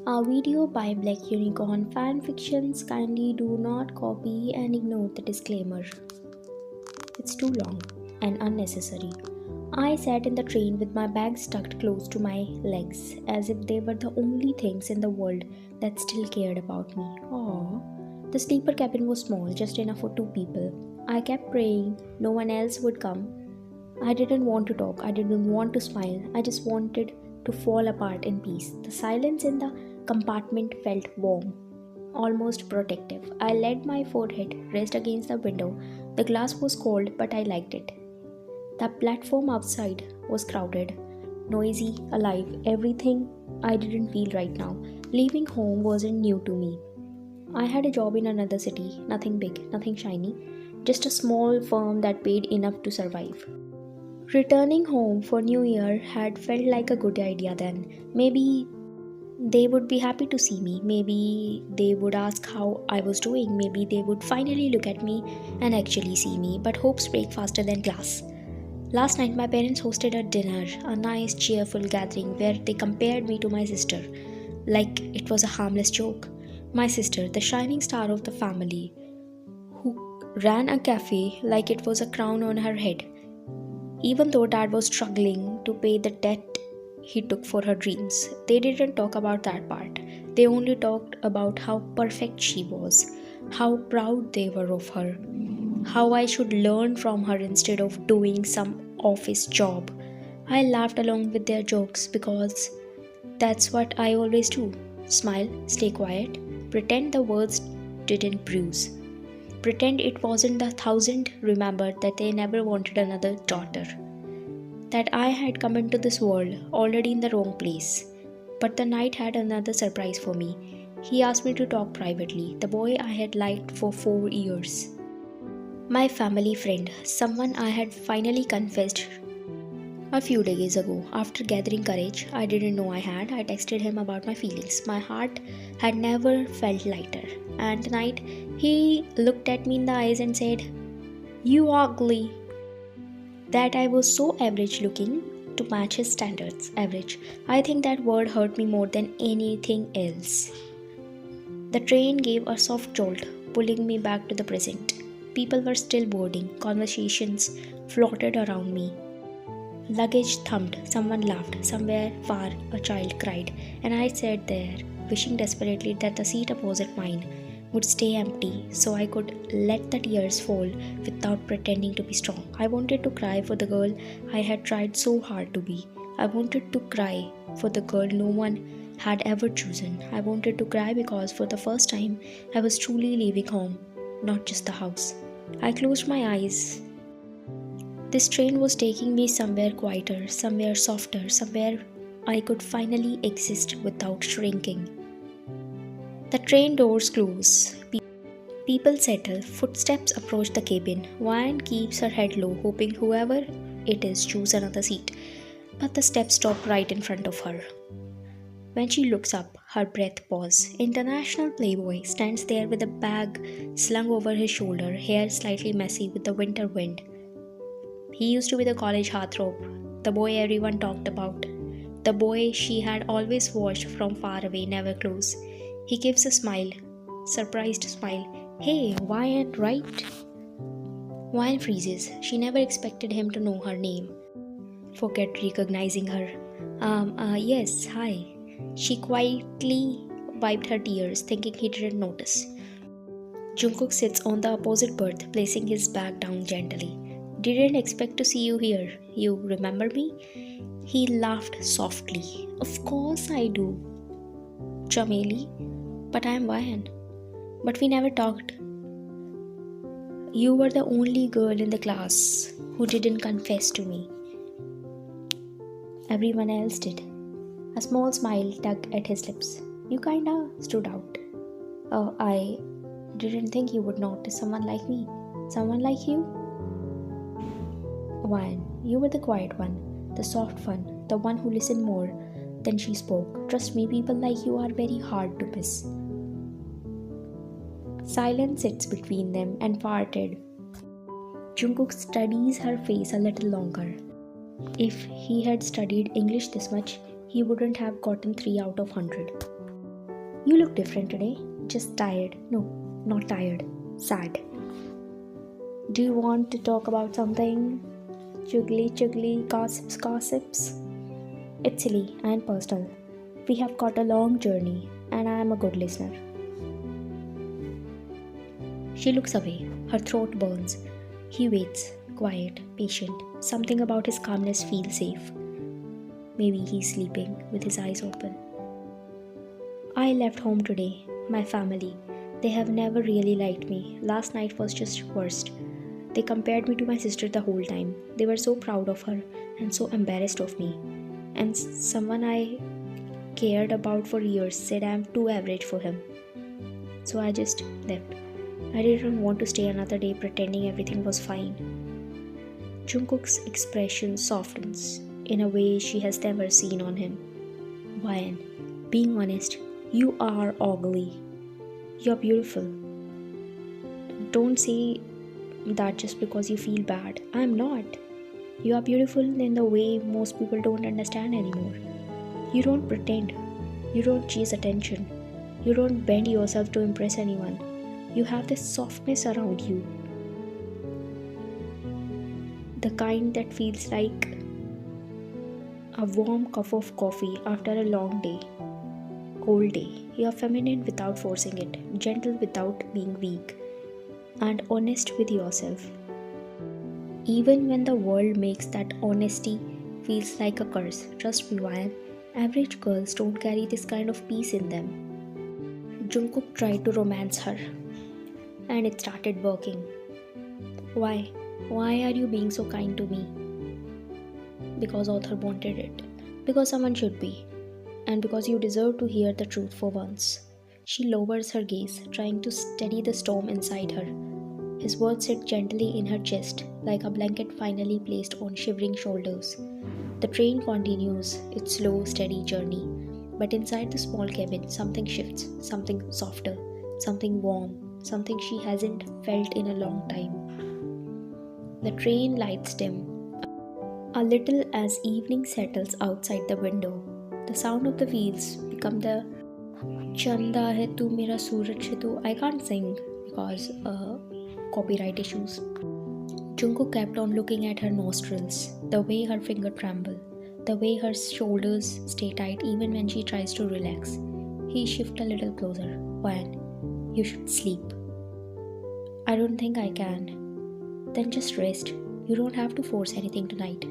A video by Black Unicorn fan fictions, kindly do not copy and ignore the disclaimer. It's too long and unnecessary. I sat in the train with my bags tucked close to my legs, as if they were the only things in the world that still cared about me. Aww. The sleeper cabin was small, just enough for two people. I kept praying no one else would come. I didn't want to talk, I didn't want to smile, I just wanted to fall apart in peace. The silence in the compartment felt warm, almost protective. I let my forehead rest against the window. The glass was cold, but I liked it. The platform outside was crowded, noisy, alive, everything I didn't feel right now. Leaving home wasn't new to me. I had a job in another city, nothing big, nothing shiny, just a small firm that paid enough to survive. Returning home for New Year had felt like a good idea then. Maybe they would be happy to see me. Maybe they would ask how I was doing. Maybe they would finally look at me and actually see me. But hopes break faster than glass. Last night, my parents hosted a dinner, a nice, cheerful gathering where they compared me to my sister, like it was a harmless joke. My sister, the shining star of the family, who ran a cafe like it was a crown on her head, even though dad was struggling to pay the debt he took for her dreams. They didn't talk about that part. They only talked about how perfect she was, how proud they were of her, how I should learn from her instead of doing some office job. I laughed along with their jokes because that's what I always do: smile, stay quiet, pretend the words didn't bruise. Pretend it wasn't the thousand remembered that they never wanted another daughter. That I had come into this world already in the wrong place. But the night had another surprise for me. He asked me to talk privately, the boy I had liked for 4 years. My family friend, someone I had finally confessed a few days ago. After gathering courage I didn't know I had, I texted him about my feelings. My heart had never felt lighter. And tonight he looked at me in the eyes and said, "You ugly." That I was so average looking to match his standards. Average. I think that word hurt me more than anything else. The train gave a soft jolt, pulling me back to the present. People were still boarding, conversations floated around me. Luggage thumped, someone laughed, somewhere far a child cried, and I sat there, wishing desperately that the seat opposite mine would stay empty so I could let the tears fall without pretending to be strong. I wanted to cry for the girl I had tried so hard to be. I wanted to cry for the girl no one had ever chosen. I wanted to cry because for the first time I was truly leaving home, not just the house. I closed my eyes. This train was taking me somewhere quieter, somewhere softer, somewhere I could finally exist without shrinking. The train doors close. People settle. Footsteps approach the cabin. Wyan keeps her head low, hoping whoever it is choose another seat. But the steps stop right in front of her. When she looks up, her breath pauses. International playboy stands there with a bag slung over his shoulder, hair slightly messy with the winter wind. He used to be the college heartthrob, the boy everyone talked about, the boy she had always watched from far away, never close. He gives a smile, surprised smile. "Hey, Wyan, right?" Wyan freezes. She never expected him to know her name. Forget recognizing her. Yes, hi. She quietly wiped her tears, thinking he didn't notice. Jungkook sits on the opposite berth, placing his bag down gently. "Didn't expect to see you here. You remember me?" He laughed softly. "Of course I do, Chameli. But I am Wyan. But we never talked. You were the only girl in the class who didn't confess to me. Everyone else did." A small smile tugged at his lips. "You kinda stood out. I didn't think you would notice someone like me. Someone like you?" "Wyan, you were the quiet one, the soft one, the one who listened more than she spoke. Trust me, people like you are very hard to miss." Silence sits between them and parted. Jungkook studies her face a little longer. If he had studied English this much, he wouldn't have gotten 3 out of 100. You look different today. Just tired. No, not tired. Sad. Do you want to talk about something? Juggly, gossips. It's silly and personal. We have got a long journey, and I am a good listener. She looks away. Her throat burns. He waits, quiet, patient. Something about his calmness feels safe. Maybe he's sleeping with his eyes open. I left home today. My family. They have never really liked me. Last night was just worst. They compared me to my sister the whole time. They were so proud of her and so embarrassed of me. And someone I cared about for years said I am too average for him. So I just left. I didn't want to stay another day pretending everything was fine. Jungkook's expression softens in a way she has never seen on him. Wyan, being honest, you are ugly. You're beautiful. Don't say that just because you feel bad. I'm not. You are beautiful in the way most people don't understand anymore. You don't pretend. You don't chase attention. You don't bend yourself to impress anyone. You have this softness around you. The kind that feels like a warm cup of coffee after a long day. Cold day. You are feminine without forcing it, gentle without being weak, and honest with yourself. Even when the world makes that honesty feels like a curse, trust me, Ryan, average girls don't carry this kind of peace in them. Jungkook tried to romance her, and it started working. Why? Why are you being so kind to me? Because author wanted it. Because someone should be. And because you deserve to hear the truth for once. She lowers her gaze, trying to steady the storm inside her. His words sit gently in her chest, like a blanket finally placed on shivering shoulders. The train continues its slow, steady journey. But inside the small cabin, something shifts, something softer, something warm, something she hasn't felt in a long time. The train lights dim, a little as evening settles outside the window. The sound of the wheels become the Chanda hai tu mera suraj hai tu. I can't sing because copyright issues. Jungkook kept on looking at her nostrils, the way her finger tremble, the way her shoulders stay tight even when she tries to relax. He shifts a little closer. Wyan, you should sleep. I don't think I can. Then just rest. You don't have to force anything tonight.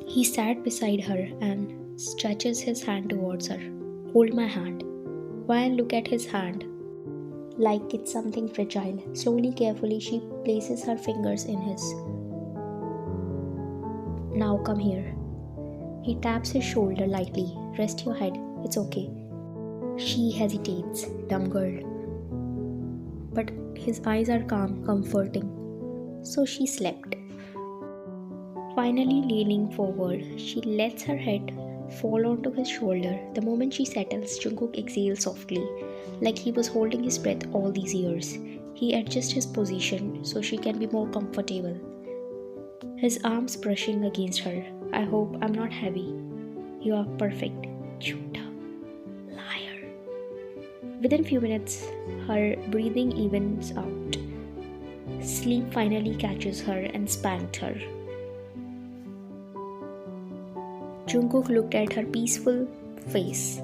He sat beside her and stretches his hand towards her. Hold my hand. Wyan, look at his hand. Like it's something fragile. Slowly, carefully, she places her fingers in his. Now come here. He taps his shoulder lightly. Rest your head. It's okay. She hesitates. Dumb girl. But his eyes are calm, comforting. So she slept. Finally leaning forward, she lets her head fall onto his shoulder. The moment she settles, Jungkook exhales softly, like he was holding his breath all these years. He adjusts his position so she can be more comfortable. His arms brushing against her. I hope I'm not heavy. You are perfect. Chuta. Liar. Within few minutes, her breathing evens out. Sleep finally catches her and spanked her. Jungkook looked at her peaceful face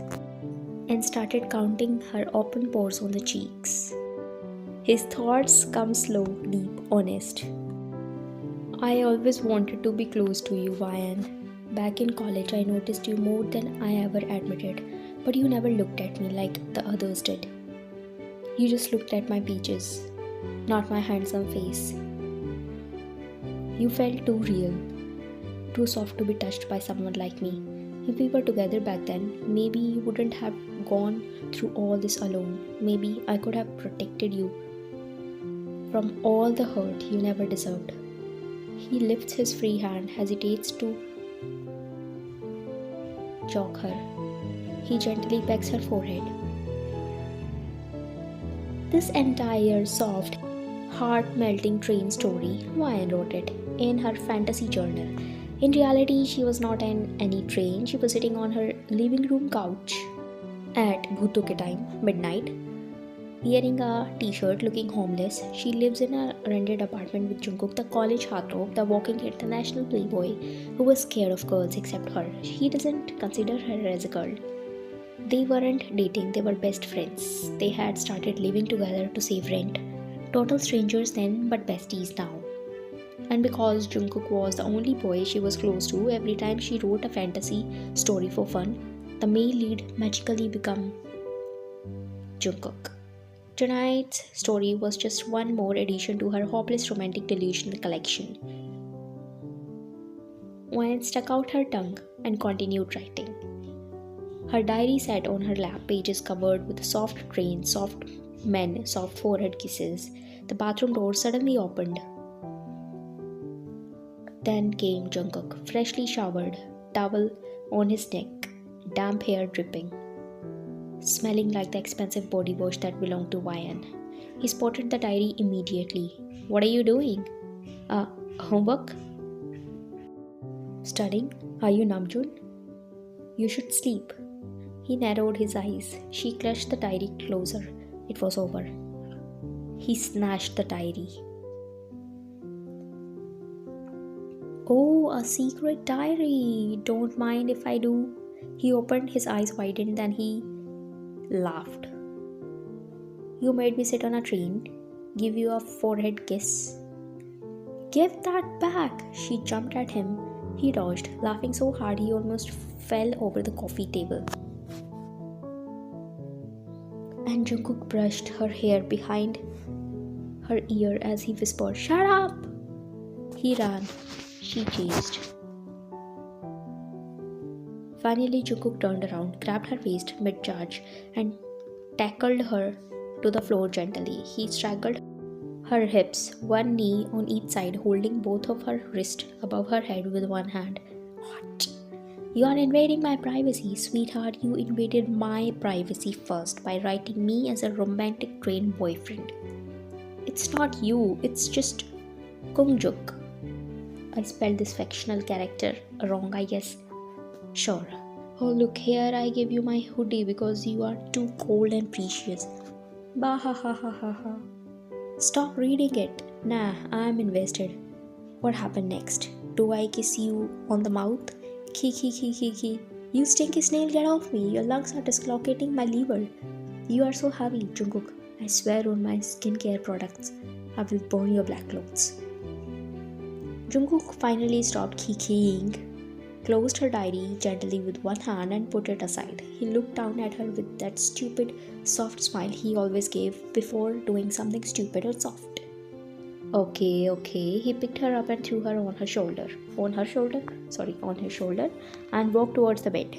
and started counting her open pores on the cheeks. His thoughts come slow, deep, honest. I always wanted to be close to you, Wyan. Back in college, I noticed you more than I ever admitted, but you never looked at me like the others did. You just looked at my peaches, not my handsome face. You felt too real. Too soft to be touched by someone like me. If we were together back then, maybe you wouldn't have gone through all this alone. Maybe I could have protected you from all the hurt you never deserved. He lifts his free hand, hesitates to choke her. He gently pecks her forehead. This entire soft, heart-melting train story, Wyan wrote it in her fantasy journal. In reality, she was not on any train. She was sitting on her living room couch at bhuto ke time, midnight, wearing a t-shirt, looking homeless. She lives in a rented apartment with Jungkook, the college heartthrob, the walking international playboy who was scared of girls except her. He doesn't consider her as a girl. They weren't dating, they were best friends. They had started living together to save rent. Total strangers then, but besties now. And because Jungkook was the only boy she was close to, every time she wrote a fantasy story for fun, the male lead magically became Jungkook. Tonight's story was just one more addition to her hopeless romantic delusional collection. Wan stuck out her tongue and continued writing. Her diary sat on her lap, pages covered with soft trains, soft men, soft forehead kisses. The bathroom door suddenly opened. Then came Jungkook, freshly showered, towel on his neck, damp hair dripping, smelling like the expensive body wash that belonged to Ryan. He spotted the diary immediately. "What are you doing?" Homework?" "Studying? Are you Namjoon? You should sleep." He narrowed his eyes. She clutched the diary closer. It was over. He snatched the diary. "Oh, a secret diary. Don't mind if I do." He opened, his eyes widened, then he laughed. "You made me sit on a train, give you a forehead kiss." "Give that back!" She jumped at him. He dodged, laughing so hard he almost fell over the coffee table. And Jungkook brushed her hair behind her ear as he whispered, "Shut up!" He ran. She chased. Finally, Jungkook turned around, grabbed her waist mid-charge, and tackled her to the floor gently. He strangled her hips, one knee on each side, holding both of her wrists above her head with one hand. "What? You are invading my privacy, sweetheart. You invaded my privacy first by writing me as a romantic train boyfriend. It's not you, it's just Kungjuk." I spelled this fictional character wrong, I guess. "Sure. Oh, look here, I gave you my hoodie because you are too cold and precious." Bah ha ha ha ha ha. "Stop reading it." "Nah, I'm invested." "What happened next? Do I kiss you on the mouth?" Ki. "You stinky snail, get off me. Your lungs are dislocating my liver. You are so heavy, Jungkook. I swear on my skincare products, I will burn your black clothes." Jungkook finally stopped kikiing, closed her diary gently with one hand and put it aside. He looked down at her with that stupid, soft smile he always gave before doing something stupid or soft. Okay. He picked her up and threw her on his shoulder, and walked towards the bed.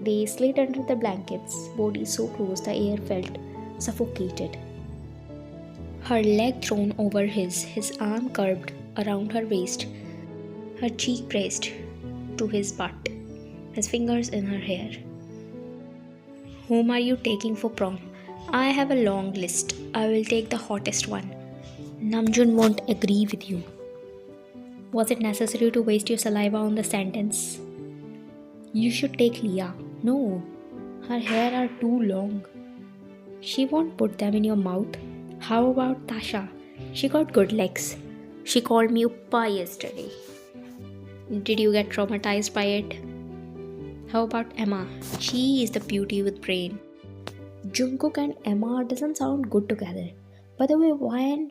They slid under the blankets, bodies so close the air felt suffocated. Her leg thrown over his arm curved around her waist, her cheek pressed to his butt, his fingers in her hair. "Whom are you taking for prom?" "I have a long list. I will take the hottest one." "Namjoon won't agree with you." Was it necessary to waste your saliva on the sentence? "You should take Leah." "No, her hair are too long." "She won't put them in your mouth." "How about Tasha? She got good legs. She called me Uppa yesterday." "Did you get traumatized by it?" "How about Emma? She is the beauty with brain." Jungkook and Emma doesn't sound good together. By the way, Ryan,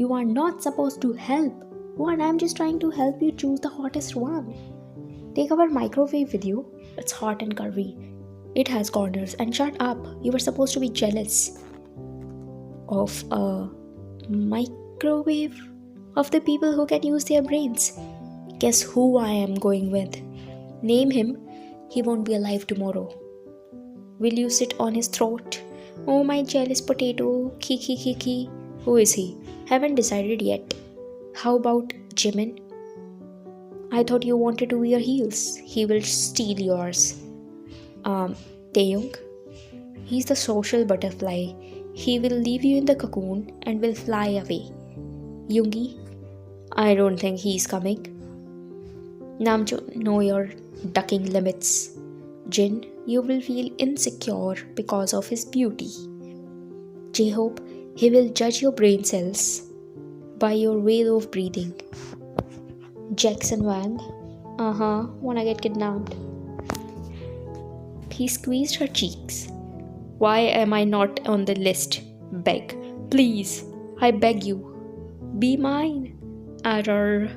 you are not supposed to help. Ryan, I'm just trying to help you choose the hottest one. Take our microwave with you. It's hot and curvy. It has corners. And shut up. You were supposed to be jealous of a microwave, of the people who can use their brains. Guess who I am going with? Name him. He won't be alive tomorrow. Will you sit on his throat? Oh, my jealous potato. Ki. Who is he? Haven't decided yet. How about Jimin? I thought you wanted to wear heels. He will steal yours. Taehyung? He's the social butterfly. He will leave you in the cocoon and will fly away. Yoongi? I don't think he's coming. Namjoon, know your ducking limits. Jin, you will feel insecure because of his beauty. Jhope, he will judge your brain cells by your way of breathing. Jackson Wang, wanna get kidnapped. He squeezed her cheeks. Why am I not on the list? Beg. Please, I beg you. Be mine. Arr.